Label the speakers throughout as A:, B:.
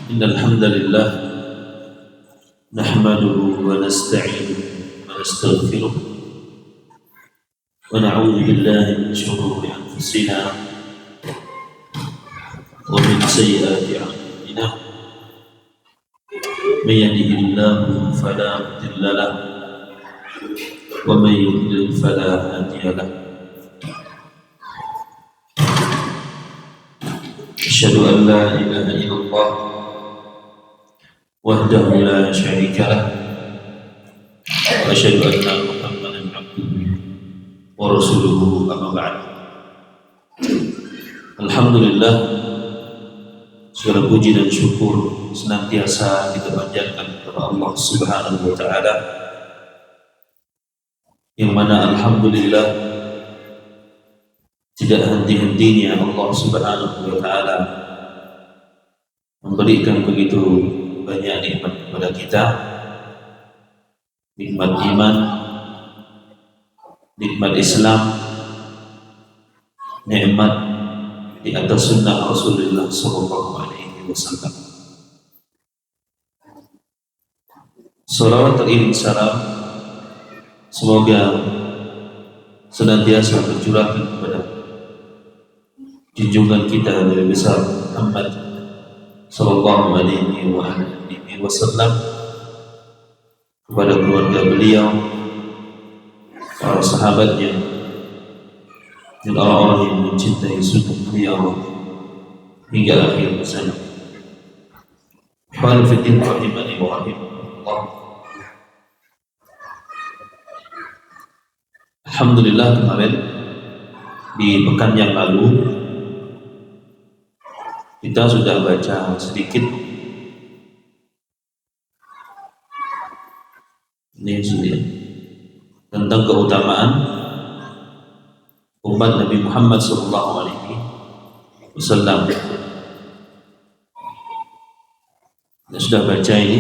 A: إن الحمد لله نحمده ونستعينه ونستغفره ونعوذ بالله من شرور أنفسنا ومن سيئات أعمالنا من يهده الله فلا مضل له ومن يضلل فلا هادي له أشهد أن لا إله إلا الله وحده لا شريك له وأشهد أن محمدا عبده ورسوله أما بعد. Alhamdulillah, segala puji dan syukur senantiasa kita panjatkan kepada Allah Subhanahu wa taala, yang mana alhamdulillah tidak henti-hentinya Allah Subhanahu wa taala memberikan begitu banyak nikmat kepada kita, nikmat iman, nikmat Islam, nikmat di atas sunnah Rasulullah sallallahu alaihi wasallam. Salawat teriring salam semoga senantiasa tercurahkan kepada junjungan kita Nabi besar Muhammad sallallahu alaihi wasallam, kepada keluarga beliau, para sahabatnya, dan orang-orang yang mencintai sunnah beliau hingga akhir zaman. Ikhwan fillah rahimani wa rahimakumullah. Alhamdulillah, kemarin di pekan yang lalu kita sudah baca sedikit tentang keutamaan umat Nabi Muhammad sallallahu alaihi wasallam. Kita sudah baca ini.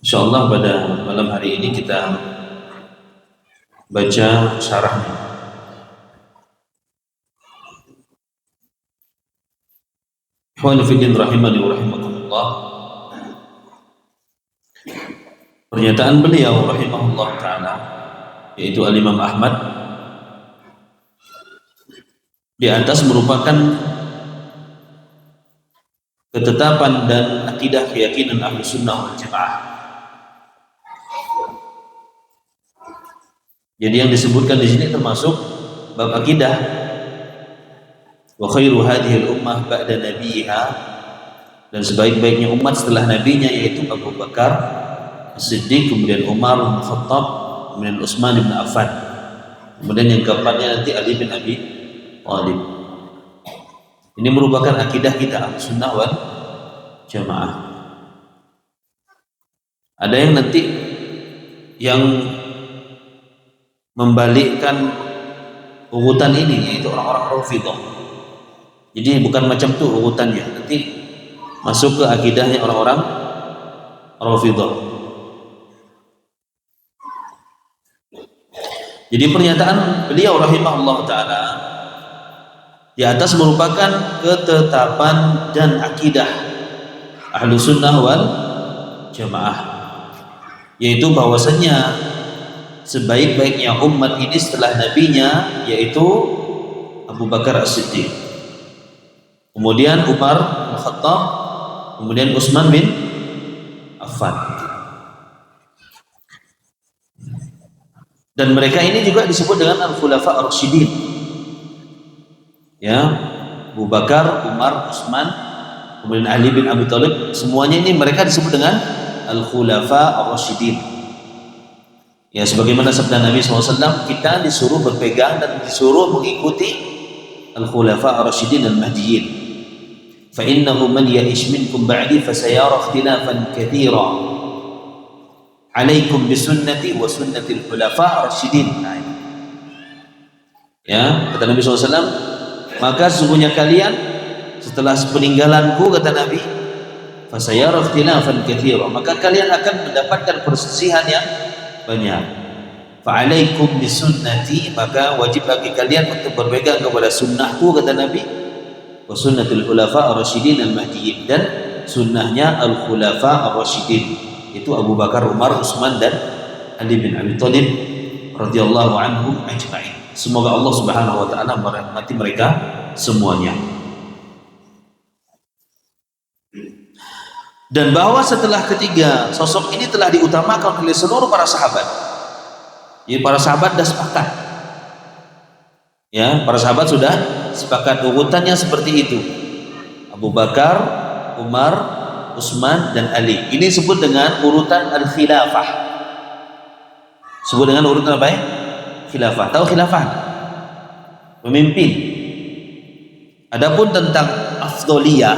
A: Insyaallah pada malam hari ini kita baca syarahnya. Ikhwan fillah rahimani wa rahimakumullah. Pernyataan beliau rahimahullah ta'ala, yaitu Al-Imam Ahmad, di atas merupakan ketetapan dan akidah keyakinan ahli sunnah wal jamaah. Jadi yang disebutkan di sini termasuk bab akidah. Wa khairu hadhihi al-ummah ba'da nabiyha, dan sebaik-baiknya umat setelah nabinya yaitu Abu Bakar As-Siddiq, kemudian Umar bin Khattab, kemudian Utsman bin Affan, kemudian yang keempatnya nanti Ali bin Abi Thalib. Ini merupakan akidah kita Ahlussunnah wal Jamaah. Ada yang nanti yang membalikkan urutan ini, yaitu orang-orang Rafidhah. Jadi bukan macam tu urutannya, nanti masuk ke akidahnya orang-orang Rafidhah. Jadi pernyataan beliau rahimahullah ta'ala di atas merupakan ketetapan dan akidah Ahlus Sunnah wal Jamaah, yaitu bahwasanya sebaik-baiknya umat ini setelah nabinya yaitu Abu Bakar As-Siddiq, kemudian Umar bin Khattab, kemudian Utsman bin Affan. Dan mereka ini juga disebut dengan Al-Khulafa Ar-Rasyidin. Ya, Abu Bakar, Umar, Utsman, kemudian Ali bin Abi Thalib, semuanya ini mereka disebut dengan Al-Khulafa Ar-Rasyidin. Ya, sebagaimana sabda Nabi SAW, kita disuruh berpegang dan disuruh mengikuti Al-Khulafa Ar-Rasyidin Al-Mahdiyyin. Fa innahu man ya'ish minkum ba'di fasayara ikhtilafan katsira. Alaikum bisunnati wa sunnati al-khulafa ar-rasyidin. Ya, kata Nabi SAW, maka sesungguhnya kalian setelah peninggalanku, kata Nabi, fasayara ikhtilafan katsira, maka kalian akan mendapatkan perselisihan yang banyak. Fa'alaikum bisunnati, maka wajib bagi kalian untuk berpegang kepada sunnahku, kata Nabi, wa sunnatul khulafa ar-rasyidin al-mahdiyyin, dan sunnahnya al-khulafa ar-rasyidin, itu Abu Bakar, Umar, Utsman dan Ali bin Abi Thalib radhiyallahu anhum ajma'in. Semoga Allah Subhanahu wa taala merahmati mereka semuanya. Dan bahwa setelah ketiga sosok ini telah diutamakan oleh seluruh para sahabat. Jadi para sahabat sudah sepakat. Ya, para sahabat sudah sepakat urutannya seperti itu. Abu Bakar, Umar, Utsman dan Ali. Ini disebut dengan urutan al-khilafah. Sebut dengan urutan apa ya? Khilafah. Tahu khilafah? Pemimpin. Adapun tentang afdholiyah,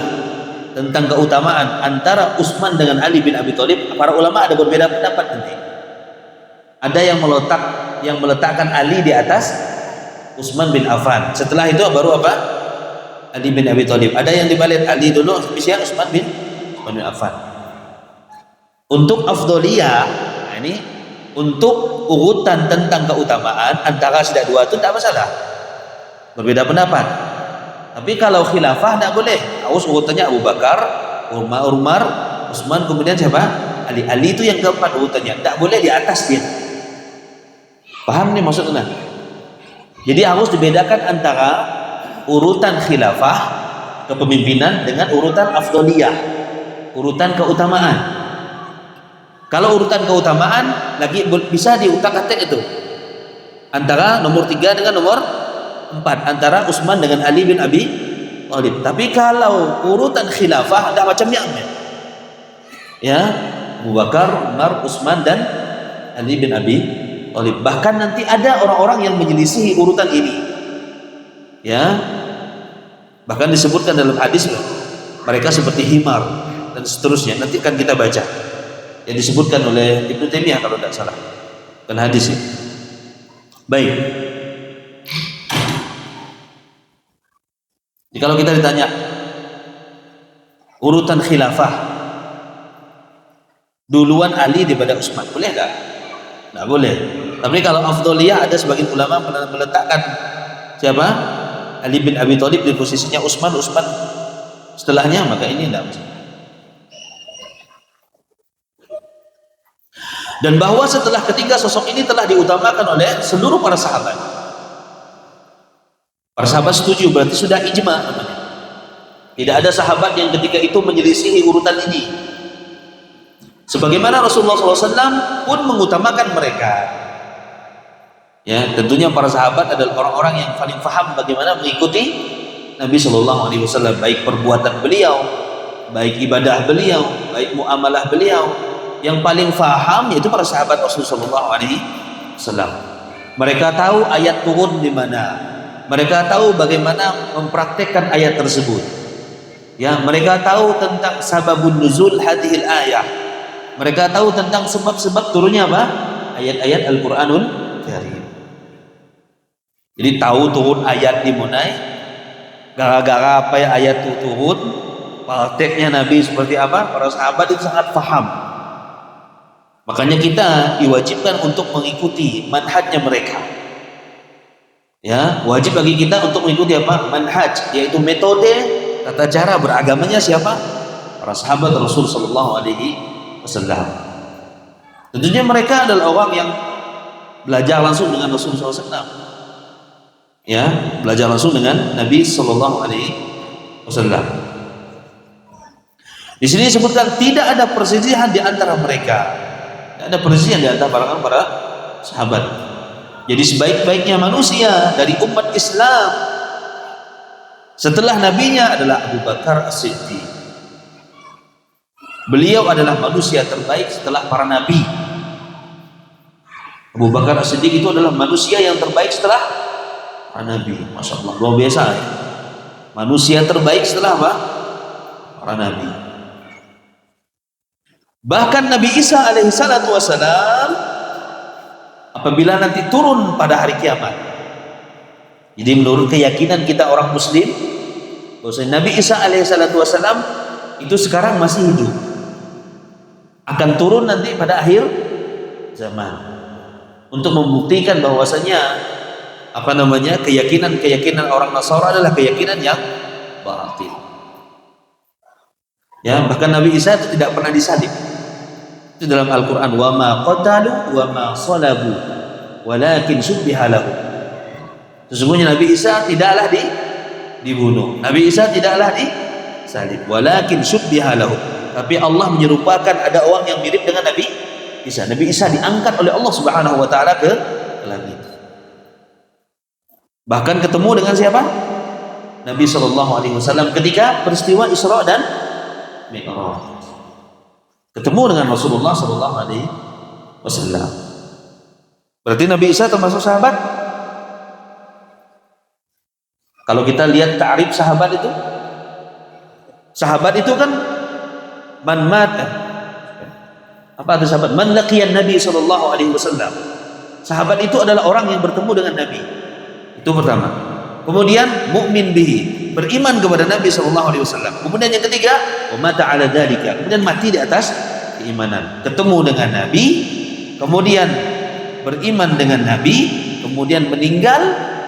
A: tentang keutamaan antara Utsman dengan Ali bin Abi Thalib, para ulama ada berbeda pendapat nanti. Ada yang meletakkan Ali di atas Utsman bin Affan. Setelah itu baru apa? Ali bin Abi Thalib. Ada yang dibalik, Ali dulu, spesial Utsman bin Affan. Untuk afdholiyah, nah ini untuk urutan tentang keutamaan antara sudah dua itu tidak masalah. Berbeda pendapat. Tapi kalau khilafah tidak boleh. Harus urutannya Abu Bakar, Umar, Utsman, kemudian siapa? Ali. Ali itu yang keempat urutannya. Tidak boleh di atas dia. Paham nih maksudnya? Jadi harus dibedakan antara urutan khilafah kepemimpinan dengan urutan afdholiyah, urutan keutamaan. Kalau urutan keutamaan lagi bisa diutak-atik itu antara nomor 3 dengan nomor 4, antara Utsman dengan Ali bin Abi Thalib. Tapi kalau urutan khilafah ada macamnya, ya, Abu Bakar, Umar, Utsman dan Ali bin Abi Thalib. Bahkan nanti ada orang-orang yang menyelisihi urutan ini, ya, bahkan disebutkan dalam hadis mereka seperti himar dan seterusnya. Nanti akan kita baca yang disebutkan oleh Ibnu Taimiyah kalau tidak salah, kan hadis ya. Baik. Jadi kalau kita ditanya urutan khilafah, duluan Ali daripada Utsman, boleh enggak? Enggak boleh. Tapi kalau afdholiyah, ada sebagian ulama meletakkan siapa? Ali bin Abi Thalib di posisinya Utsman setelahnya, maka ini enggak masalah. Dan bahwa setelah ketiga sosok ini telah diutamakan oleh seluruh para sahabat. Para sahabat setuju, berarti sudah ijma namanya. Tidak ada sahabat yang ketika itu menyelisihi urutan ini. Sebagaimana Rasulullah SAW pun mengutamakan mereka. Ya, tentunya para sahabat adalah orang-orang yang paling paham bagaimana mengikuti Nabi SAW, baik perbuatan beliau, baik ibadah beliau, baik muamalah beliau. Yang paling faham yaitu para sahabat Rasulullah SAW. Mereka tahu ayat turun di mana. Mereka tahu bagaimana mempraktekkan ayat tersebut. Ya, mereka tahu tentang sababun nuzul hadhil ayah. Mereka tahu tentang sebab-sebab turunnya apa? Ayat-ayat Al-Qur'anul Karim. Jadi tahu turun ayat di mana, gara-gara apa ya ayat itu turun, prakteknya Nabi seperti apa, para sahabat itu sangat paham. Makanya kita diwajibkan untuk mengikuti manhajnya mereka. Ya, wajib bagi kita untuk mengikuti apa? Manhaj, yaitu metode, tata cara beragamanya siapa? Para sahabat Rasul sallallahu alaihi wasallam. Tentunya mereka adalah orang yang belajar langsung dengan Rasul sallallahu alaihi wasallam. Ya, belajar langsung dengan Nabi sallallahu alaihi wasallam. Di sini disebutkan tidak ada perselisihan di antara mereka. Ada perselisihan di antara para sahabat. Jadi sebaik-baiknya manusia dari umat Islam setelah nabinya adalah Abu Bakar As-Siddiq. Beliau adalah manusia terbaik setelah para nabi. Abu Bakar As-Siddiq itu adalah manusia yang terbaik setelah para nabi. Masya Allah, luar biasa ya. Manusia terbaik setelah apa? Para nabi. Bahkan Nabi Isa alaihi salatu wassalam apabila nanti turun pada hari kiamat, jadi menurut keyakinan kita orang muslim bahwa Nabi Isa alaihi salatu wassalam itu sekarang masih hidup, akan turun nanti pada akhir zaman. untuk membuktikan bahwasanya keyakinan orang Nasara adalah keyakinan yang batil. Ya, bahkan Nabi Isa itu tidak pernah disalib. Itu dalam Al-Qur'an, wa ma qatalu wa ma salabu walakin syubbiha lahu. Sesungguhnya Nabi Isa tidaklah dibunuh. Nabi Isa tidaklah disalib, walakin syubbiha lahu. Tapi Allah menyerupakan ada orang yang mirip dengan Nabi Isa. Nabi Isa diangkat oleh Allah Subhanahu wa taala ke langit. Bahkan ketemu dengan siapa? Nabi sallallahu alaihi wasallam ketika peristiwa Isra dan Mi'raj. Ketemu dengan Rasulullah sallallahu alaihi wasallam. Berarti Nabi Isa termasuk sahabat? Kalau kita lihat ta'rif sahabat itu kan man mata. Apa itu sahabat? Man laqiyan Nabi sallallahu alaihi wasallam. Sahabat itu adalah orang yang bertemu dengan Nabi. Itu pertama. Kemudian mukmin bihi, beriman kepada Nabi sallallahu alaihi wasallam. Kemudian yang ketiga, wa mata ala dzalika. Kemudian mati di atas keimanan. Ketemu dengan Nabi, kemudian beriman dengan Nabi, kemudian meninggal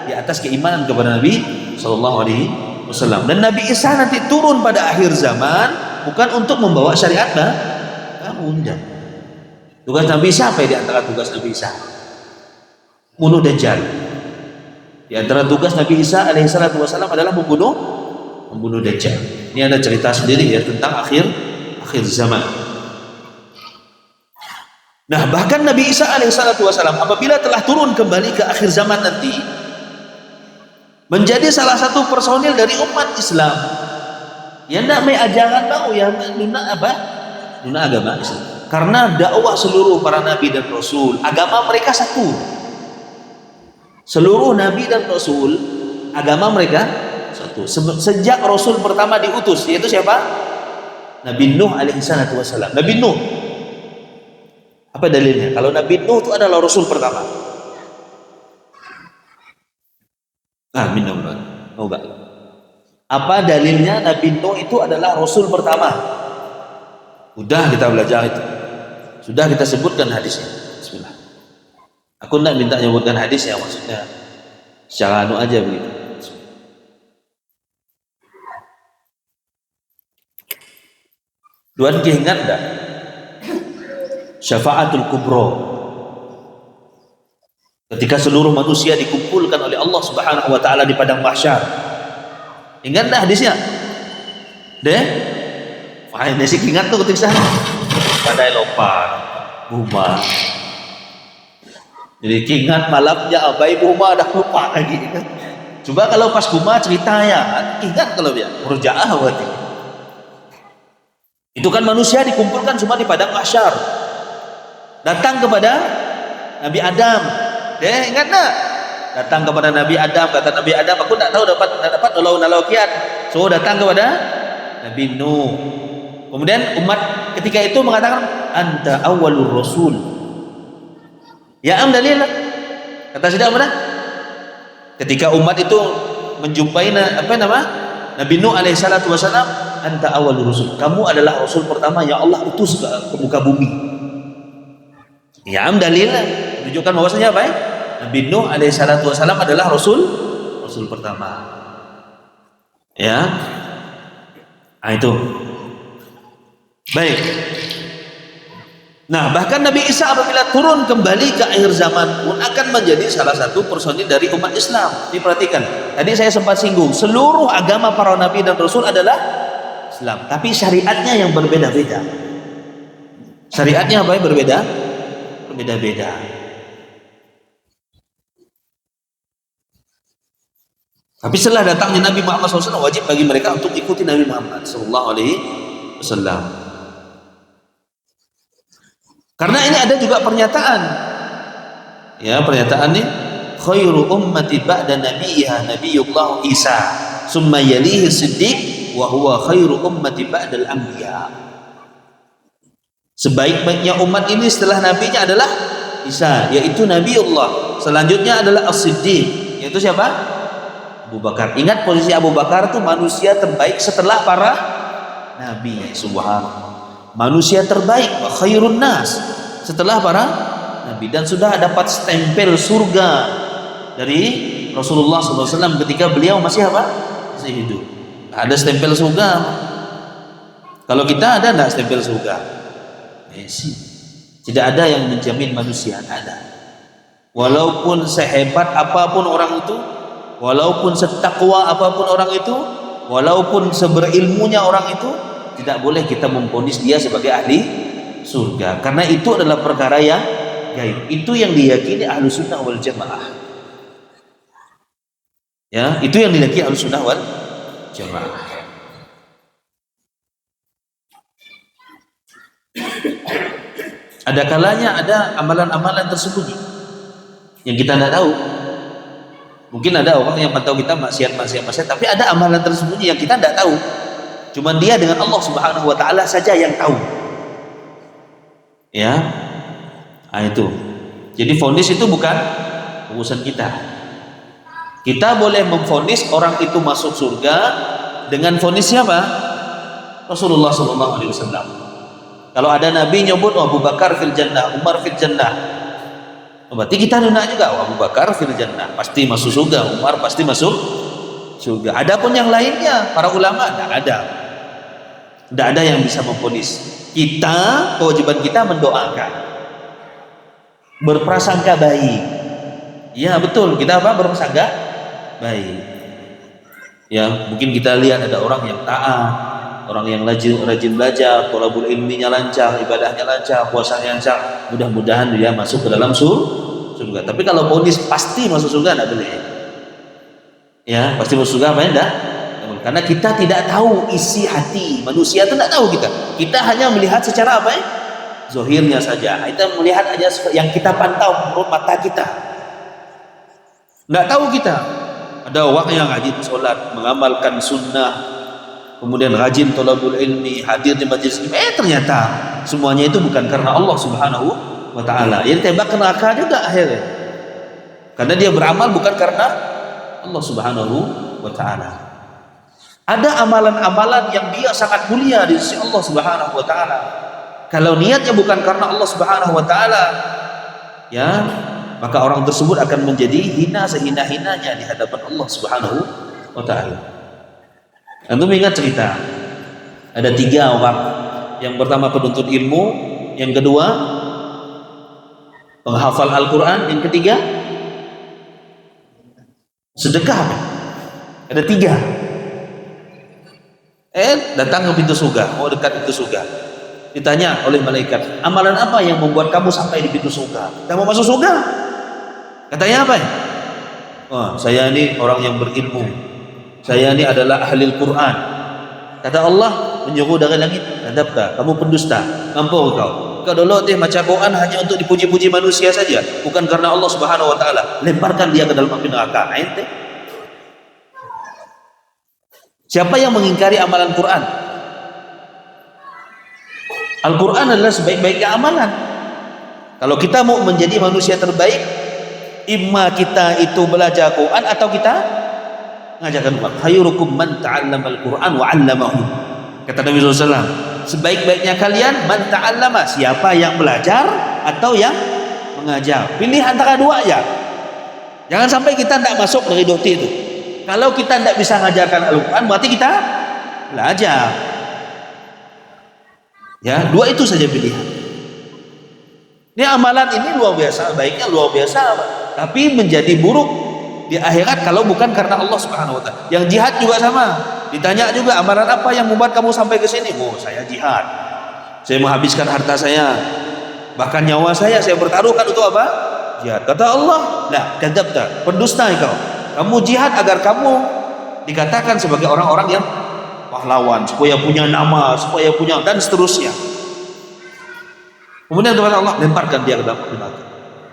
A: di atas keimanan kepada Nabi sallallahu alaihi wasallam. Dan Nabi Isa nanti turun pada akhir zaman bukan untuk membawa syariat undang. Tugas Nabi Isa apa ya di antara tugas Nabi Isa? Bunuh Dajjal. Di antara tugas Nabi Isa alaihissalatu wassalam adalah membunuh Dajjal. Ini ada cerita sendiri ya tentang akhir zaman. Nah, bahkan Nabi Isa alaihissalatu wassalam apabila telah turun kembali ke akhir zaman nanti menjadi salah satu personil dari umat Islam yang tidak may ajaran baru yang guna agama Islam. Karena dakwah seluruh para nabi dan rasul, agama mereka satu. Seluruh nabi dan rasul, agama mereka satu. Sejak rasul pertama diutus, yaitu siapa? Nabi Nuh alaihissalatu wassalam. Nabi Nuh. Apa dalilnya? Kalau Nabi Nuh itu adalah rasul pertama. Minum. Apa dalilnya Nabi Nuh itu adalah rasul pertama? Udah kita belajar itu. Sudah kita sebutkan hadisnya. Bismillah. Aku tidak minta menyebutkan hadisnya, maksudnya secara aja begitu. Duan ingat enggak? Syafaatul kubro. Ketika seluruh manusia dikumpulkan oleh Allah Subhanahu wa taala di padang mahsyar. Ingat enggak hadisnya? Wah, ini sih ingat tuh ketika sana. Badai lompat, buma. Jadi ingat malamnya abai buma dah lupa lagi. Coba kalau pas buma cerita ya, ingat kalau dia murjaah berarti. Itu kan manusia dikumpulkan semua di padang mahsyar. Datang kepada Nabi Adam. Ingat tak? Datang kepada Nabi Adam, kata Nabi Adam, aku tak tahu dapat nolong kiat. So datang kepada Nabi Nuh. Kemudian umat ketika itu mengatakan anta awwalur rasul. Ya dalil. Kata sudah mana? Ketika umat itu menjumpai Nabi Nuh alaihissalatu wassalam, anta awwalur rasul. Kamu adalah rasul pertama yang Allah utus ke muka bumi. Ya dalil. Menunjukkan bahwasanya apa ya? Nabi Nuh alaihissalatu wassalam adalah rasul pertama. Ya. Itu. Baik. Nah, bahkan Nabi Isa apabila turun kembali ke akhir zaman pun akan menjadi salah satu personil dari umat Islam. Diperhatikan. Tadi saya sempat singgung, seluruh agama para nabi dan rasul adalah Islam, tapi syariatnya yang berbeda-beda. Syariatnya apa yang berbeda? Berbeda-beda. Tapi setelah datangnya Nabi Muhammad SAW, wajib bagi mereka untuk ikuti Nabi Muhammad SAW. Karena ini ada juga pernyataan. Ya, pernyataan ini khairu ummati ba'da nabiyha nabiyullah Isa, summa yalihi Siddiq wa huwa khairu ummati ba'dal anbiya. Sebaik-baiknya umat ini setelah nabinya adalah Isa, yaitu Nabiullah. Selanjutnya adalah As-Siddiq, yaitu siapa? Abu Bakar. Ingat posisi Abu Bakar itu manusia terbaik setelah para nabi. Subhanallah. Manusia terbaik, khairun nas, setelah para Nabi dan sudah dapat stempel surga dari Rasulullah SAW ketika beliau masih apa? Masih hidup. Ada stempel surga. Kalau kita ada enggak stempel surga? Tidak ada yang menjamin manusia, ada. Walaupun sehebat apapun orang itu, walaupun setakwa apapun orang itu, walaupun seberilmunya orang itu, tidak boleh kita memvonis dia sebagai ahli surga, karena itu adalah perkara yang gaib. Itu yang diyakini ahlu sunnah wal jamaah. Ya, itu yang diyakini ahlu sunnah wal jamaah. Ada kalanya ada amalan-amalan tersembunyi yang kita tidak tahu. Mungkin ada orang yang pantau kita maksiat, tapi ada amalan tersembunyi yang kita tidak tahu. Cuman dia dengan Allah Subhanahu wa taala saja yang tahu. Ya. Nah, itu. Jadi vonis itu bukan urusan kita. Kita boleh memvonis orang itu masuk surga dengan vonis siapa? Rasulullah sallallahu alaihi wasallam. Kalau ada nabi nyebut Abu Bakar fil jannah, Umar fil jannah, berarti kita nak juga Abu Bakar fil jannah pasti masuk surga, Umar pasti masuk surga. Adapun yang lainnya para ulama tidak ada yang bisa memvonis. Kita, kewajiban kita mendoakan, berprasangka baik. Ya betul, kita apa? Berprasangka baik. Ya mungkin kita lihat ada orang yang taat, orang yang rajin belajar, thalabul ilminya lancar, ibadahnya lancar, puasanya lancar, mudah-mudahan dia masuk ke dalam surga. Tapi kalau vonis pasti masuk surga, tidak boleh. Ya pasti masuk surga, apa enggak? Karena kita tidak tahu isi hati manusia, itu tidak tahu kita hanya melihat secara apa ya, zahirnya saja. Kita melihat aja yang kita pantau menurut mata kita, tidak tahu kita. Ada orang yang rajin sholat, mengamalkan sunnah, kemudian rajin thalabul ilmi, hadir di majlis ilmi, ternyata semuanya itu bukan karena Allah Subhanahu wa taala. Jadi tembak ke neraka juga akhirnya, karena dia beramal bukan karena Allah Subhanahu wa taala. Ada amalan-amalan yang dia sangat mulia di sisi Allah Subhanahu wa taala. Kalau niatnya bukan karena Allah Subhanahu wa taala, ya, maka orang tersebut akan menjadi hina sehina-hinanya di hadapan Allah Subhanahu wa taala. Antum ingat cerita? Ada 3 orang. Yang pertama penuntut ilmu, yang kedua penghafal Al-Qur'an, yang ketiga sedekah. Ada 3. Datang ke pintu surga, mau dekat pintu surga. Ditanya oleh malaikat, amalan apa yang membuat kamu sampai di pintu surga? Kamu masuk surga? Katanya apa ya? Oh, saya ini orang yang berilmu. Saya ini adalah ahli Al-Quran. Kata Allah menyuruh dari langit, "Kadzabta, kamu pendusta, mampu kau dulu maca Quran hanya untuk dipuji-puji manusia saja, bukan karena Allah Subhanahu wa taala. Lemparkan dia ke dalam api neraka." Ente. Siapa yang mengingkari amalan Quran? Al-Quran adalah sebaik-baiknya amalan. Kalau kita mau menjadi manusia terbaik, imma kita itu belajar Quran atau kita mengajarkan Quran. Khairukum man ta'allama al-Quran wa 'allamahu. Kata Nabi SAW, sebaik-baiknya kalian man ta'allama, siapa yang belajar atau yang mengajar. Pilih antara dua aja. Jangan sampai kita tidak masuk dari dokter itu. Kalau kita tidak bisa mengajarkan Al-Quran, berarti kita belajar. Ya, 2 itu saja pilihan. Ini amalan ini luar biasa, baiknya luar biasa, tapi menjadi buruk di akhirat kalau bukan karena Allah Subhanahu wa taala. Yang jihad juga sama. Ditanya juga, amalan apa yang membuat kamu sampai ke sini? Oh, saya jihad. Saya menghabiskan harta saya, bahkan nyawa saya bertaruhkan untuk apa? Jihad. Kata Allah, "Lah, kadzabta, pendusta engkau. Kamu jihad agar kamu dikatakan sebagai orang-orang yang pahlawan, supaya punya nama, supaya punya, dan seterusnya." Kemudian kepada Allah, lemparkan dia ke dalam neraka.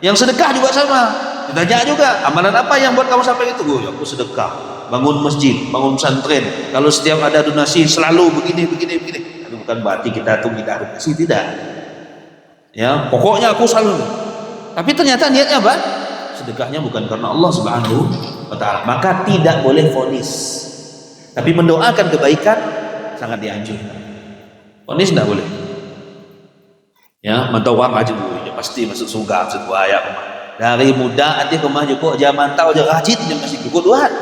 A: Yang sedekah juga sama. Ditanya juga, amalan apa yang buat kamu sampai itu? Oh, aku sedekah, bangun masjid, bangun pesantren. Kalau setiap ada donasi selalu begini. Itu bukan berarti kita tuh tidak donasi, tidak. Ya, pokoknya aku selalu. Tapi ternyata niatnya apa? Sedekahnya bukan karena Allah Subhanahu wa taala. Maka tidak boleh vonis. Tapi mendoakan kebaikan sangat dianjurkan. Vonis tidak boleh. Ya, mantau orang rajin, pasti masuk surga maksud ayat dari muda hati rumah juga zaman tahu aja rajin dia masih juga duat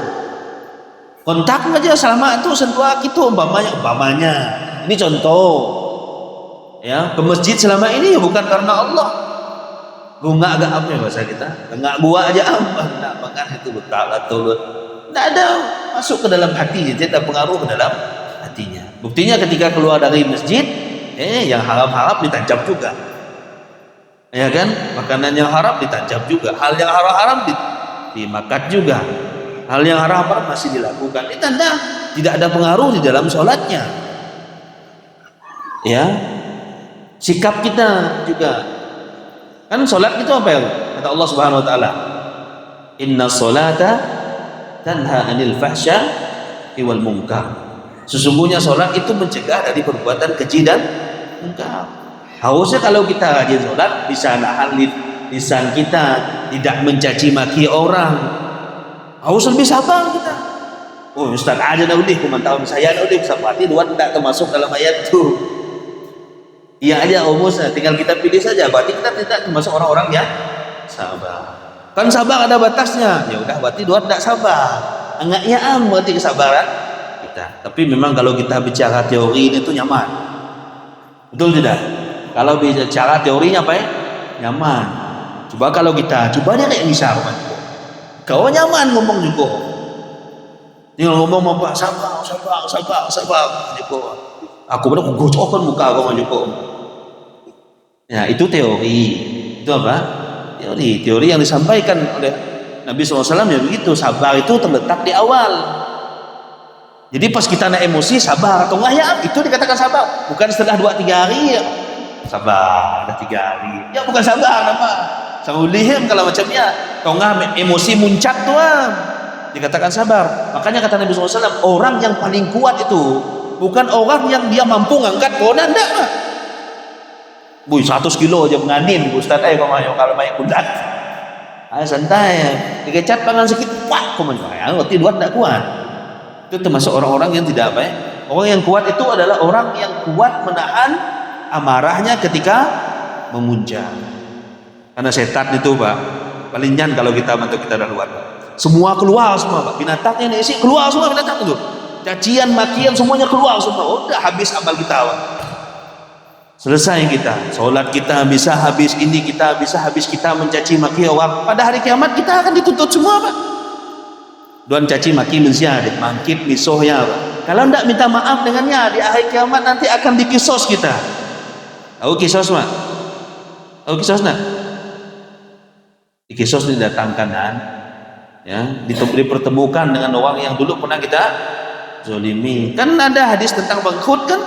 A: kontak aja selama itu sentuh gitu umpamanya ini contoh ya ke masjid selama ini ya bukan karena Allah gua agak apa ya bahasa kita enggak gua aja enggak makan itu betul atau enggak ada masuk ke dalam hati tidak pengaruh ke dalam hatinya buktinya ketika keluar dari masjid yang haram-haram ditajam juga ya kan makanan yang haram ditajam juga hal yang haram-haram dimakan juga hal yang haram-haram masih dilakukan ini tanda tidak ada pengaruh di dalam sholatnya ya sikap kita juga kan sholat itu apa ya kata Allah Subhanahu Wa Taala inna sholata tanha anil fahsya wal munkar sesungguhnya sholat itu mencegah dari perbuatan keji dan munkar harusnya kalau kita rajin sholat bisa nahan lisan kita tidak mencaci maki orang harus lebih sabar kita oh Ustaz aja dah udah pemantauan saya dah udah berarti dua tidak termasuk dalam ayat itu iya aja umusnya tinggal kita pilih saja berarti kita tidak termasuk orang-orang yang sabar kan sabar ada batasnya ya udah berarti dua tidak sabar enggaknya berarti kesabaran kita tapi memang kalau kita bicara teori ini tuh nyaman betul tidak kalau bicara teorinya apa ya nyaman coba kalau kita coba dia kayak misal kau nyaman ngomong juga tinggal ngomong apa sabar juga aku benar gocokan muka kau juga ya itu teori itu apa teori yang disampaikan oleh Nabi SAW ya begitu sabar itu terletak di awal jadi pas kita naik emosi sabar atau enggak ya itu dikatakan sabar bukan setelah 2-3 hari ya sabar ada 3 hari ya bukan sabar nama sama lihim kalau macamnya kalau enggak emosi muncak tuan dikatakan sabar makanya kata Nabi SAW orang yang paling kuat itu bukan orang yang dia mampu ngangkat bola enggak Buy 100 kilo aja menganin Ustaz kalau main kudat santai dikecat pangan sedikit wah komentar ngerti dua tidak kuat itu termasuk orang-orang yang tidak apa ya orang yang kuat itu adalah orang yang kuat menahan amarahnya ketika memuncak karena setan itu Pak paling nyan kalau kita bantu kita dah luar semua keluar semua Pak binatangnya ini isi keluar semua binatang itu cacian makian semuanya keluar semua udah habis amal kita Pak selesai kita sholat kita bisa habis ini kita bisa habis kita mencaci maki orang pada hari kiamat kita akan dituntut semua Pak dan caci maki menziadah mangkit misohnya Pak kalau tidak minta maaf dengannya di akhir kiamat nanti akan dikisos kita tahu kisos Pak tahu kisos nak dikisos didatangkan kan ya dipertemukan dengan orang yang dulu pernah kita zolimi kan ada hadis tentang bangkrut kan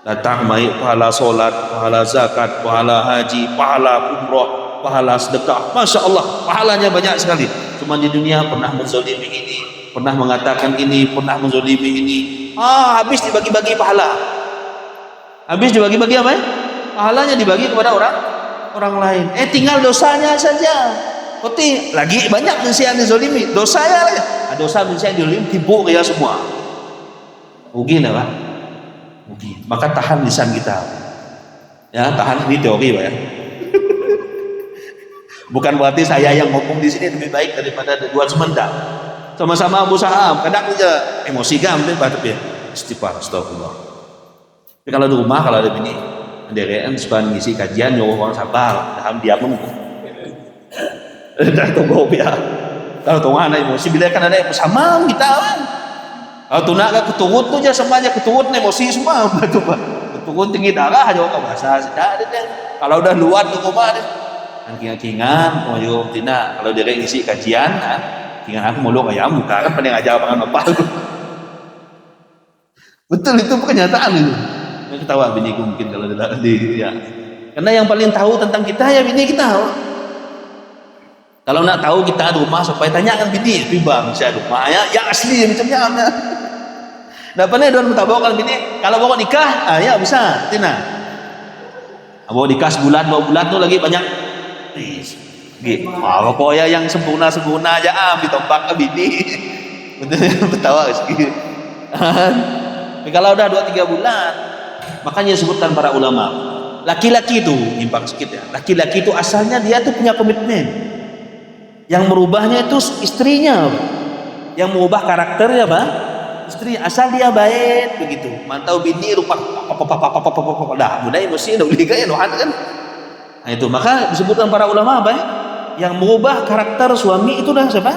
A: datang baik pahala solat, pahala zakat, pahala haji, pahala umrah, pahala sedekah. Masya Allah, pahalanya banyak sekali. Cuma di dunia pernah menzolimi ini, pernah mengatakan ini, pernah menzolimi ini. Habis dibagi-bagi pahala. Habis dibagi-bagi apa ya? Pahalanya dibagi kepada orang lain. Tinggal dosanya saja. Putih lagi banyak manusia yang dizolimi. Dosanya lagi. Dosa manusia yang dizolimi timbul ya semua. Rugi lah Pak. Maka tahan lisan kita ya tahan ini teori Pak ya bukan berarti saya yang ngomong di sini lebih baik daripada dua semendak sama-sama Abu Saham kadang aja emosi kan tapi istighfar astagfirullah tapi kalau di rumah kalau ada bini nderean sepan ngisi kajian nyuruh orang sabar dalam diam menunggu dah tunggu ya kalau tunggu anak emosi bila kan ada sama kita kan kalau tu nak keturut tu je semuanya keturut emosi semua betul Pak. Keturut tinggi darah aja orang bahasa sudah ada deh. Kalau udah luar tu rumah deh. Kingan-kingan mau juga tina kalau dia ngisi kajian kan kingan aku mulu kayak muka kan pada ngajar pangan apa betul itu kenyataan itu. Saya ketawa biniku mungkin kalau di ya. Karena yang paling tahu tentang kita ya bini kita. Kalau nak tahu kita ada rumah supaya tanyakan bini tiba saya rumah ya yang asli macamnya dah pernah don minta bawa kalau bini kalau bawa nikah ya bisa tina bawa nikah sebulan 2 bulan tu lagi banyak pokoknya yang sempurna aja ditombak ke bini betul ketawa sikit tapi kalau udah 2-3 bulan makanya disebutkan para ulama laki-laki itu nyimpang sedikit ya. Laki-laki itu asalnya dia tuh punya komitmen. Yang merubahnya itu istrinya. Yang mengubah karakternya apa? Istri. Asal dia baik begitu. Mantau bini rupa dah budaya mesti udah liga ya kan. Nah itu maka disebutkan para ulama apa ya? Yang mengubah karakter suami itu dah siapa?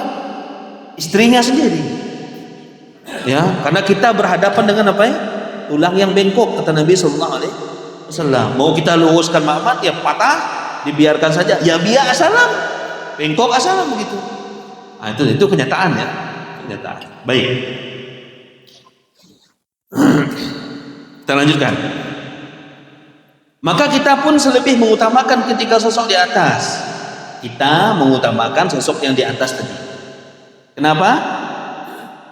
A: Istrinya sendiri. Ya, karena kita berhadapan dengan apa ya? Tulang yang bengkok kata Nabi sallallahu alaihi wasallam. Mau kita luruskan Muhammad ya patah, dibiarkan saja. Ya biar asalam. Bengkok asalam begitu. Nah, itu kenyataan ya. Kenyataan. Baik. Kita lanjutkan. Maka kita pun selebih mengutamakan ketika sosok di atas. Kita mengutamakan sosok yang di atas tadi. Kenapa?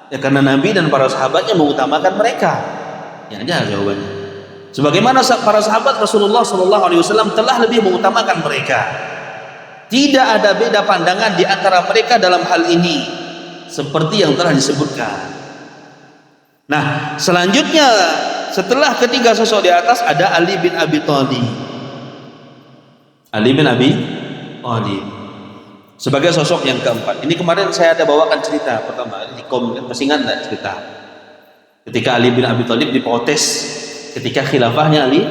A: Ya karena Nabi dan para sahabatnya mengutamakan mereka. Ya aja jawabannya. Sebagaimana para sahabat Rasulullah SAW telah lebih mengutamakan mereka. Tidak ada beda pandangan di antara mereka dalam hal ini, seperti yang telah disebutkan. Nah, selanjutnya setelah ketiga sosok di atas ada Ali bin Abi Thalib. Ali bin Abi Thalib sebagai sosok yang keempat. Ini kemarin saya ada bawakan cerita pertama di masih ingat enggak cerita? Ketika Ali bin Abi Thalib diprotes ketika khilafahnya Ali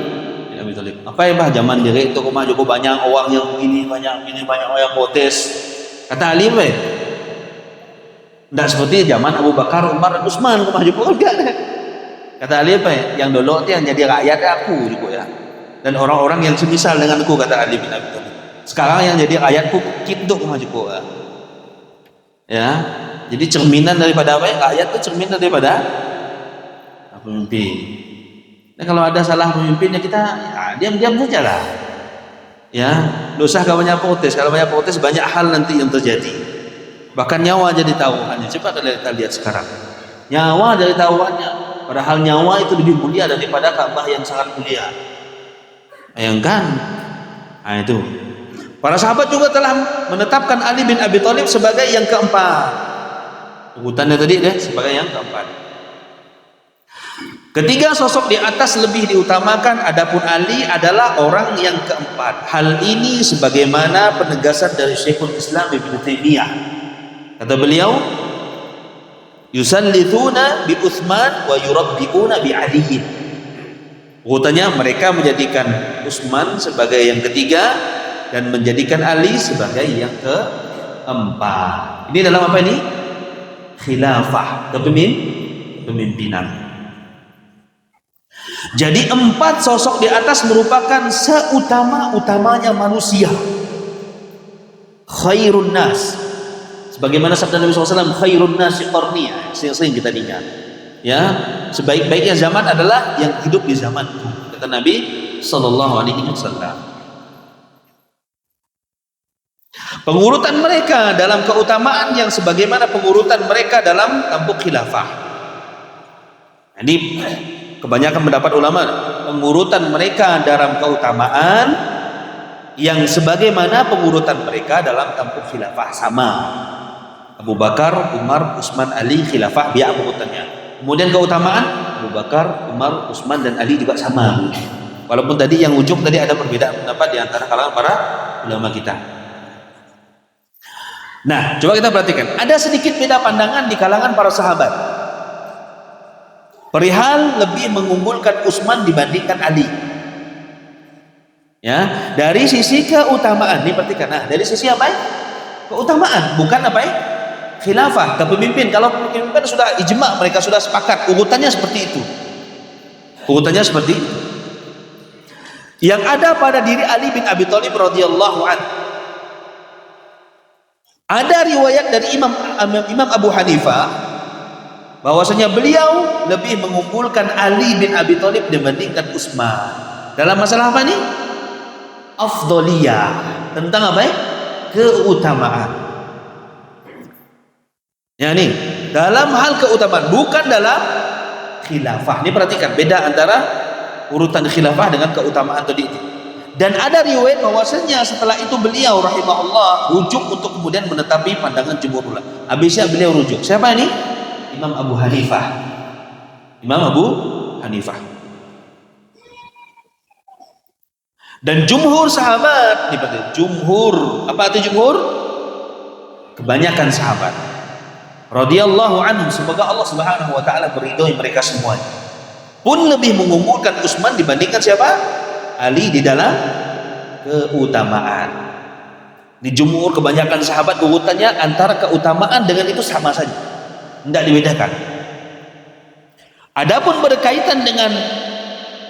A: bin Abi Thalib. Apa ya bah zaman diri itu kok banyak orang yang begini, banyak orang yang protes. Kata Ali apa ya? Tidak seperti zaman Abu Bakar, Umar, dan Utsman kok maju enggak. Kata Ali apa ya? Yang dulu yang jadi rakyat aku juga ya. Dan orang-orang yang semisal denganku kata Ali bin Abi Thalib. Sekarang yang jadi rakyatku kiduk maju ya. Ya. Jadi cerminan daripada apa ya? Rakyat itu cerminan daripada pemimpin. Nah, kalau ada salah pemimpinnya kita ya, diam-diam saja lah. Ya, dosa kalau banyak protes. Kalau banyak protes banyak hal nanti yang terjadi. Bahkan nyawa jadi taruhannya. Coba kita lihat sekarang. Nyawa jadi taruhannya. Padahal nyawa itu lebih mulia daripada Ka'bah yang sangat mulia. Bayangkan. Nah itu. Para sahabat juga telah menetapkan Ali bin Abi Thalib sebagai yang keempat. Urutannya tadi deh sebagai yang keempat. Ketiga sosok di atas lebih diutamakan, adapun Ali adalah orang yang keempat. Hal ini sebagaimana penegasan dari Syekhul Islam Ibnu Taimiyah. Kata beliau, yusallithuna bi Utsman wa yurabbiuna bi Ali. Urutannya mereka menjadikan Utsman sebagai yang ketiga dan menjadikan Ali sebagai yang keempat. Ini dalam apa ini? Khilafah, kepemimpinan. Jadi empat sosok di atas merupakan seutama-utamanya manusia. Khairun nas. Sebagaimana sabda Nabi SAW, khairun nasi qarni, sering kita dengar. Ya, sebaik-baiknya zaman adalah yang hidup di zamanku, kata Nabi SAW. Pengurutan mereka dalam keutamaan yang sebagaimana pengurutan mereka dalam tampuk khilafah. Jadi kebanyakan pendapat ulama pengurutan mereka dalam keutamaan yang sebagaimana pengurutan mereka dalam tampuk khilafah sama. Abu Bakar, Umar, Utsman, Ali khilafah biar urutannya. Kemudian keutamaan Abu Bakar, Umar, Utsman dan Ali juga sama. Walaupun tadi yang ujung tadi ada perbedaan pendapat di antara kalangan para ulama kita. Nah, coba kita perhatikan. Ada sedikit beda pandangan di kalangan para sahabat. Perihal lebih mengunggulkan Utsman dibandingkan Ali. Ya, dari sisi keutamaan. Ini perhatikan. Nah, dari sisi apa ya? Keutamaan, bukan apa ya? Khilafah, kepemimpinan. Kalau kepemimpinan sudah ijma, mereka sudah sepakat. Urutannya seperti itu. Urutannya seperti itu. Yang ada pada diri Ali bin Abi Thalib radhiyallahu anhu. Ada riwayat dari Imam Abu Hanifah bahwasanya beliau lebih mengunggulkan Ali bin Abi Thalib dibandingkan Utsman. Dalam masalah apa nih? Afdholiyah, tentang apa ya? Keutamaan. Ya nih, dalam hal keutamaan, bukan dalam khilafah. Ini perhatikan beda antara urutan khilafah dengan keutamaan tadi itu. Dan ada riwayat bahwasanya setelah itu beliau rahimahullah rujuk untuk kemudian menetapi pandangan jumhur ulama. Habisnya beliau rujuk. Siapa ini? Imam Abu Hanifah. Imam Abu Hanifah. Dan jumhur sahabat, nih berarti jumhur, apa arti jumhur? Kebanyakan sahabat radhiyallahu anhum, semoga Allah Subhanahu wa taala meridhoi mereka semuanya, pun lebih mengunggulkan Utsman dibandingkan siapa? Ali di dalam keutamaan. Di jumhur kebanyakan sahabat urutannya antara keutamaan dengan itu sama saja, tidak dibedakan. Adapun berkaitan dengan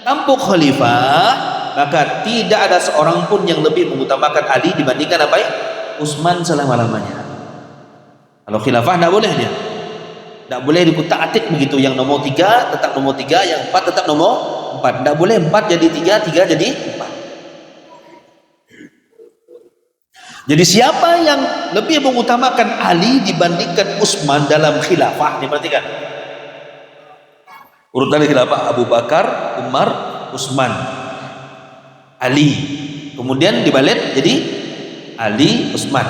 A: tampuk khalifah, maka tidak ada seorang pun yang lebih mengutamakan Ali dibandingkan apa ya? Utsman selama-lamanya. Kalau khilafah tidak boleh dia, tidak boleh dikutak-atik begitu, yang nomor 3 tetap nomor 3, yang 4 tetap nomor 4, tidak boleh 4 jadi 3, 3 jadi 4. Jadi siapa yang lebih mengutamakan Ali dibandingkan Utsman dalam khilafah? Ini perhatikan urutan khilafah: Abu Bakar, Umar, Utsman, Ali, kemudian dibalik jadi Ali, Utsman.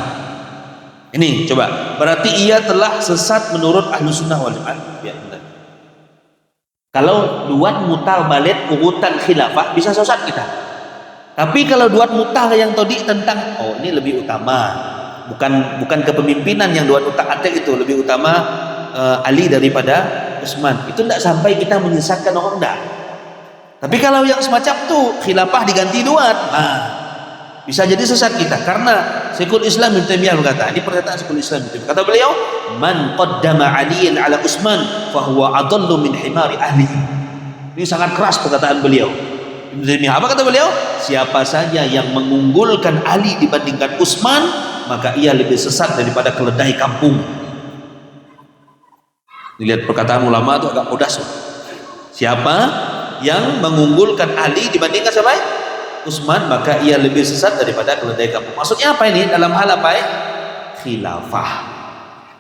A: Ini coba, berarti ia telah sesat menurut ahlu sunnah wal jamaah. Ya, kalau buat mutar balik urutan khilafah bisa sesat kita. Tapi kalau buat mutar yang tadi tentang oh ini lebih utama, bukan kepemimpinan yang buat utak-atik itu lebih utama Ali daripada Utsman, itu tidak sampai kita menyesatkan orang, enggak. Tapi kalau yang semacam tuh khilafah diganti duat, bisa jadi sesat kita. Karena Syekhul Islam Ibnu Taimiyah berkata, ini pernyataan Syekhul Islam Ibnu Taimiyah, kata beliau, man qaddama aliyan ala Utsman fa huwa adallu min himari ahlihi. Ini sangat keras perkataan beliau Ibnu Taimiyah. Apa kata beliau? Siapa saja yang mengunggulkan Ali dibandingkan Utsman, maka ia lebih sesat daripada keledai kampung. Dilihat perkataan ulama itu agak pedas. Siapa yang mengunggulkan Ali dibandingkan siapa? Utsman, maka ia lebih sesat daripada keledai kampung. Maksudnya apa ini? Dalam hal apa ya? Khilafah.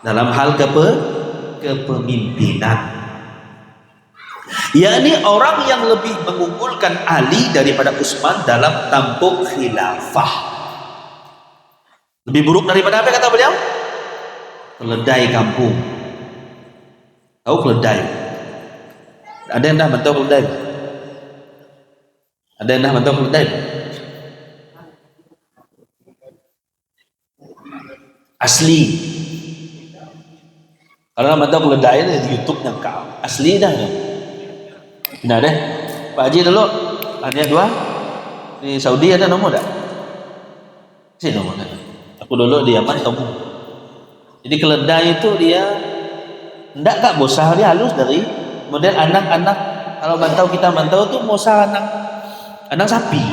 A: Dalam hal kepemimpinan. yakni orang yang lebih mengunggulkan Ali daripada Utsman dalam tampuk khilafah. Lebih buruk daripada apa kata beliau? Keledai kampung. Tahu keledai? Ada yang dah mentau keledai? Ada yang dah mentau keledai? Asli. Kalau nak mentau keledai di YouTube yang kau asli dah. Nah deh, Pak Haji dulu ada dua. Di Saudi ada nomor tak? Si nomor tak? Aku dulu di Yaman tahu. Jadi keledai itu dia enggak kak bosah, dia halus dari model anak-anak. Kalau mantau kita mantau tuh bosah anak sapi.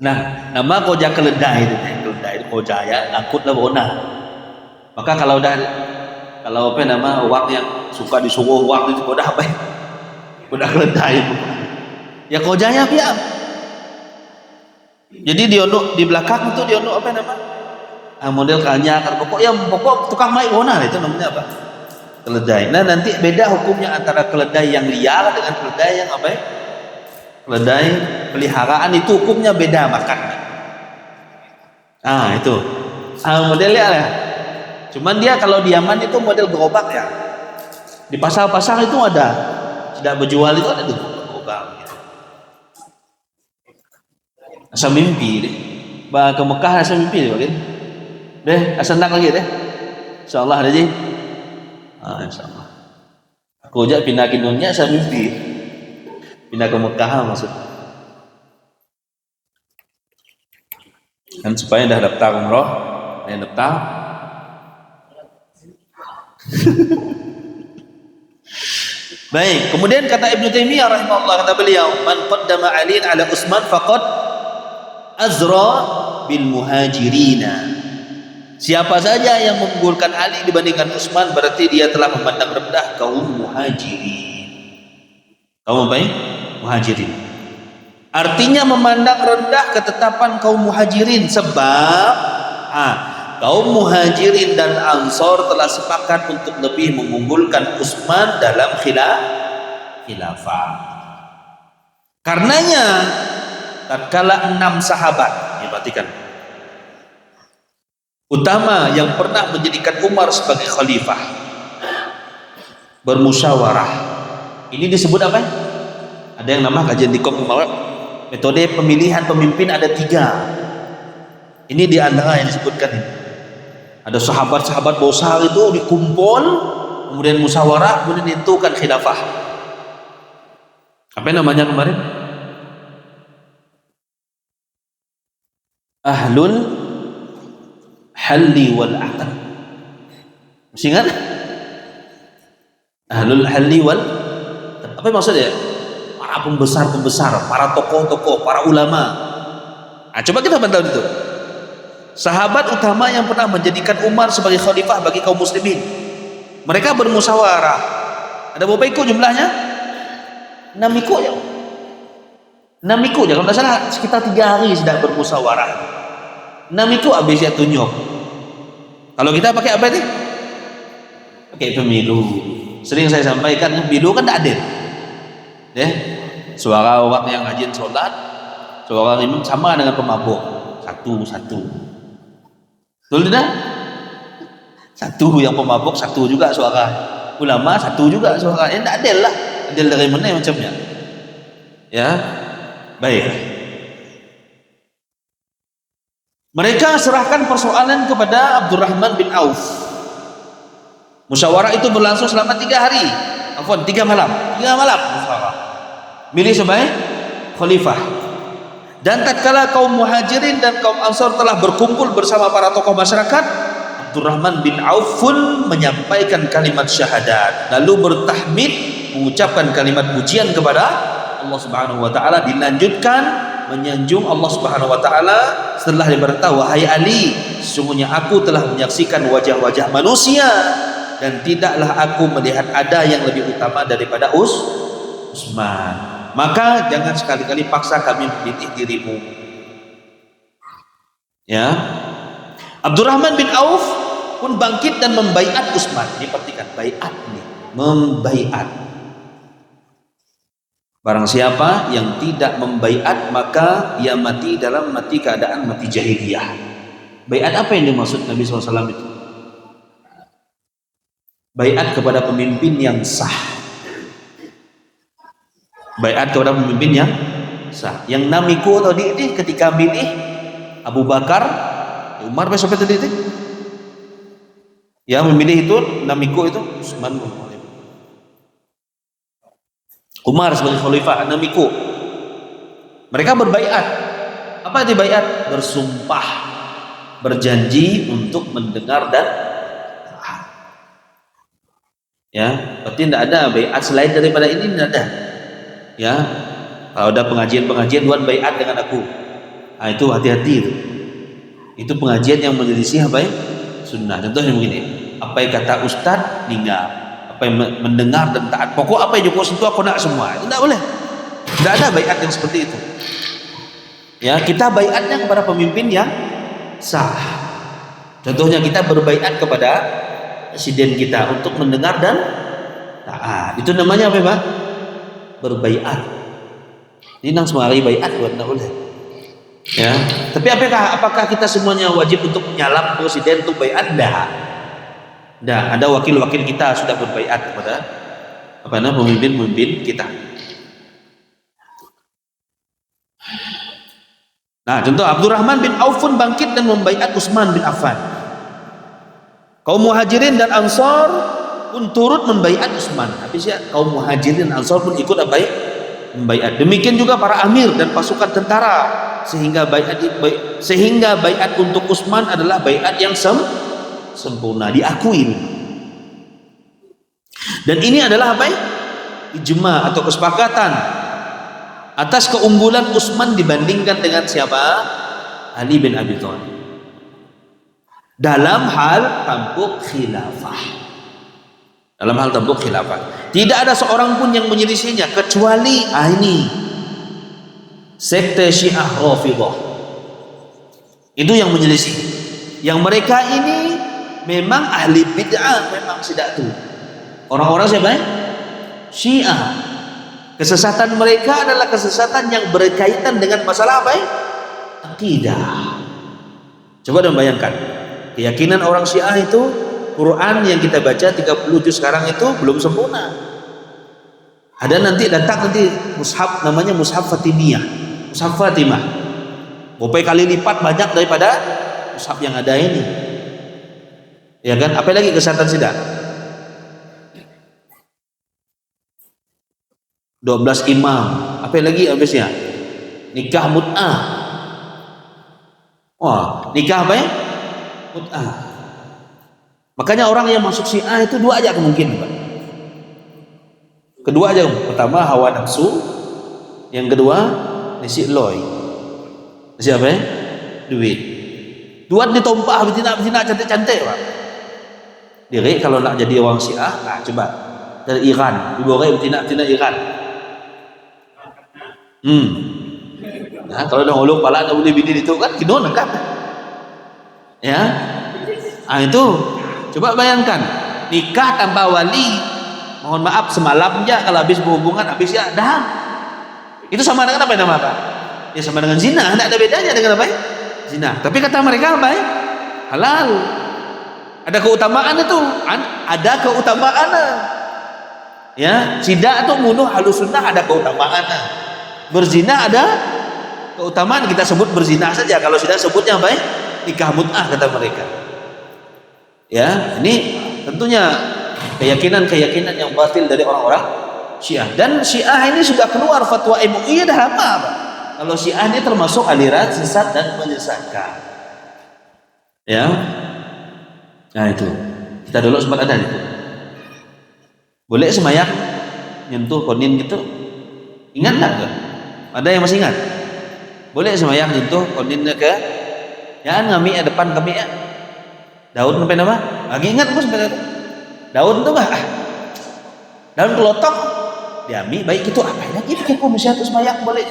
A: Nah, nama koja keledai itu, keledai koja ya, angkutlah bona. Maka kalau apa nama wak yang suka disuruh wak itu udah apa ya? Udah keledai itu. Ya kojanya piam. Jadi di belakang itu apa nama? Model kalnya kan pokok tukang main bona itu namanya apa? Keledai. Nah, nanti beda hukumnya antara keledai yang liar dengan keledai yang apa ya? Keledai peliharaan itu hukumnya beda makan. Itu. Modelnya ya. Cuman dia kalau di Yaman itu model gerobak ya. Di pasar-pasar itu ada. Tidak berjual itu ada di gerobak gitu. Asal mimpi deh. Ke Mekah asal mimpi deh, gitu. Deh, asal nak lagi deh. Insyaallah ada je. Insyaallah. Aku ajak pindah ke dunia asal mimpi. Pindah ke Mekah maksud. Kan supaya dah daftar umroh, yang daftar. Baik, kemudian kata Ibnu Taimiyah rahimahullah, kata beliau, man qaddama Aliin ala Utsman faqad azra bil muhajirina. Siapa saja yang mengunggulkan Ali dibandingkan Utsman, berarti dia telah memandang rendah kaum muhajirin. Kaum apa? Muhajirin. Artinya memandang rendah ketetapan kaum muhajirin, sebab kaum muhajirin dan ansor telah sepakat untuk lebih mengunggulkan Utsman dalam khilafah. Karenanya tatkala 6 sahabat, perhatikan, utama yang pernah menjadikan Umar sebagai khalifah bermusyawarah. Ini disebut apa? Ada yang nama kajian dikom Umar. Metode pemilihan pemimpin ada 3. Ini di antara yang disebutkan ini. Ada sahabat-sahabat besar itu dikumpul, kemudian musyawarah, kemudian ditentukan khilafah. Apa namanya kemarin? Ahlul halli wal aqd. Masih ingat? Ahlul halli wal, apa maksudnya? Para pembesar-pembesar, para tokoh-tokoh, para ulama. Nah, coba kita bantu itu. Sahabat utama yang pernah menjadikan Umar sebagai khalifah bagi kaum muslimin. Mereka bermusyawarah. Ada berapa ikut jumlahnya? 6 ikut ya. 6 ikut ya. Kalau tidak salah sekitar 3 hari sedang bermusyawarah. 6 ikut habis ya tunjuk. Kalau kita pakai apa ini? Pakai pemilu. Sering saya sampaikan, pemilu kan tidak adil. Ya, suara orang yang rajin sholat, suara imam sama dengan pemabuk, satu. Betul tidak? Satu yang pemabuk, satu juga suara. Ulama satu juga suara. Ya tidak adil lah. Adil dari mana macamnya? Ya, baik. Mereka serahkan persoalan kepada Abdurrahman bin Auf. Musyawarah itu berlangsung selama 3 hari. 3 malam. 3 malam musyawarah. Milih sebagai khalifah. Dan tatkala kaum Muhajirin dan kaum Ansar telah berkumpul bersama para tokoh masyarakat, Abdurrahman bin Auf pun menyampaikan kalimat syahadat, lalu bertahmid, mengucapkan kalimat pujian kepada Allah Subhanahu wa taala, dilanjutkan menyanjung Allah Subhanahu wa taala setelah dia berkata, "Wahai Ali, sesungguhnya aku telah menyaksikan wajah-wajah manusia dan tidaklah aku melihat ada yang lebih utama daripada Utsman. Maka jangan sekali-kali paksa kami memilih dirimu." Ya, Abdurrahman bin Auf pun bangkit dan membaiat Utsman. Diperhatikan baiat nih, membaiat. Barang siapa yang tidak membaiat maka ia mati keadaan mati jahiliyah. Baiat apa yang dimaksud Nabi SAW itu? Baiat kepada pemimpin yang sah. Baiat kepada pemimpin yang sah. Yang namiku tadi ini ketika milih Abu Bakar, Umar sampai tadi itu. Ya, memilih itu namiku itu Utsman bin Affan. Umar sebagai khalifah, namiku. Mereka berbaiat. Apa itu baiat? Bersumpah, berjanji untuk mendengar dan taat. Ya, berarti tidak ada baiat selain daripada ini, tidak ada. Ya, kalau ada pengajian Tuhan baiat dengan aku. Nah, itu hati-hati itu. Itu pengajian yang menyelisih apa ya? Sunnah. Contohnya begini, apa yang kata ustaz tinggal, apa yang mendengar dan taat. Pokok apa yang Joko sentuh aku nak semua. Itu tidak boleh. Tidak ada baiat yang seperti itu. Ya, kita baiatnya kepada pemimpin yang sah. Contohnya kita berbaiat kepada presiden kita untuk mendengar dan taat. Itu namanya apa, Pak? Berbaiat. Ini nang semua hari baiat buat tidak boleh. Ya, tapi apakah kita semuanya wajib untuk menyalap presiden untuk baiat? Tidak. Ada wakil-wakil kita sudah berbaiat kepada pemimpin kita. Nah, contoh Abdurrahman bin Auf pun bangkit dan membaiat Utsman bin Affan. Kaum Muhajirin dan Ansar pun turut membaiat Utsman. Habisnya kaum Muhajirin dan Ansar pun ikut membaiat. Demikian juga para amir dan pasukan tentara, sehingga baiat untuk Utsman adalah baiat yang sempurna, diakui. Dan ini adalah apa ya? Ijma atau kesepakatan atas keunggulan Utsman dibandingkan dengan siapa? Ali bin Abi Thalib. Dalam hal tampuk khilafah. Tidak ada seorang pun yang menyelisihinya kecuali ini sekte Syiah Rafidhah. Itu yang menyelisih. Yang mereka ini memang ahli bid'ah, memang tidak tuh. Orang-orang siapa? Syiah. Kesesatan mereka adalah kesesatan yang berkaitan dengan masalah apa? Akidah. Coba dong bayangkan, keyakinan orang Syiah itu Quran yang kita baca 30 juz sekarang itu belum sempurna. Ada nanti datang mushaf namanya mushaf Fatimiyah. mushaf Fatimah. Berapa kali lipat banyak daripada mushaf yang ada ini. Ya kan? Apa lagi kesehatan sidang? 12 imam. Apa lagi habisnya? Nikah mut'ah. Wah, nikah apa ya? Mut'ah. Makanya orang yang masuk Syiah itu dua aja kemungkinan, Pak. Kedua aja. Pertama hawa nafsu, yang kedua nasi loy. Nasi apa ya? Duit. Duit ditompah betina cantik-cantik, Pak. Diri kalau nak jadi orang Syiah, nah coba dari Iran, dibawa betina Iran. Nah, kalau dah ngolok pala nak boleh bini itu kan kino kan. Ya. Ah itu coba bayangkan nikah tanpa wali, mohon maaf semalam aja kalau habis berhubungan habis ya dah. Itu sama dengan apa nama Pak? Ya sama dengan zina, tidak ada bedanya dengan apa? Zina. Tapi kata mereka apa ya? Halal. Ada keutamaan itu, ada keutamaan. Ya, sidak itu bunuh halus sunnah ada keutamaan. Berzina ada keutamaan, kita sebut berzina saja. Kalau sudah sebutnya apa ya? Nikah mut'ah kata mereka. Ya, ini tentunya keyakinan yang batil dari orang-orang Syiah. Dan Syiah ini sudah keluar fatwa MUI dah lama, Pak. Kalau Syiah ini termasuk aliran sesat dan menyesatkan. Ya. Nah itu. Kita dulu sempat ada itu. Boleh semayang nyentuh konin gitu? Ingat enggak tuh? Ada yang masih ingat? Boleh semayang nyentuh koninnya ke ya ngami depan kami ya. Daun sampai nama? Lagi ingat aku sampai daun tuh bah. Daun kelotok diambil baik itu apa lagi bikin komisi atas semayang boleh.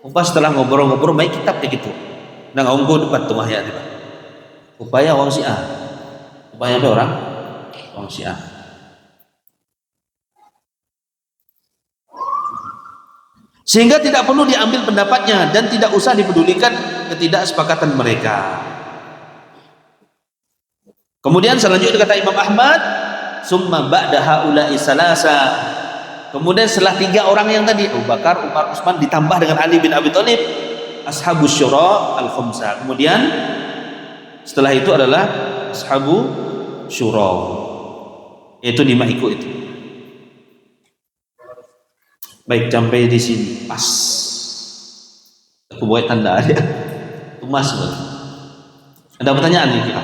A: Upah setelah ngobrol-ngobrol baik kitab kayak gitu. Nah ngomong depan tuh ya tiba. Upaya orang Syiah. Upaya apa orang? Orang Syiah. Sehingga tidak perlu diambil pendapatnya dan tidak usah dipedulikan ketidaksepakatan mereka. Kemudian selanjutnya kata Imam Ahmad, summa ba'da haula'i salasa. Kemudian setelah tiga orang yang tadi Abu Bakar, Umar, Utsman ditambah dengan Ali bin Abi Thalib, ashabus syura al-khamsah. Kemudian setelah itu adalah ashabu syura, yaitu 5 ikut itu. Baik, sampai di sini pas. Aku buat tanda aja. Tumas. Ada pertanyaan nih kita?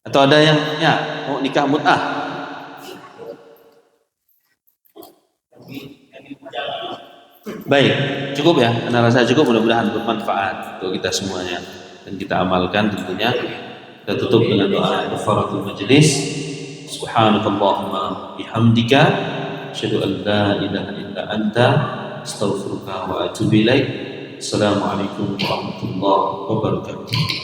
A: Atau ada yang ya mau nikah mut'ah? Baik, cukup ya. Karena rasa cukup, mudah-mudahan bermanfaat untuk kita semuanya dan kita amalkan tentunya. Kita tutup dengan doa kafaratul majelis. Subhanakallahumma bihamdika asyhadu an la ilaha illa anta astaghfiruka wa atubu ilaik. Assalamualaikum warahmatullahi wabarakatuh.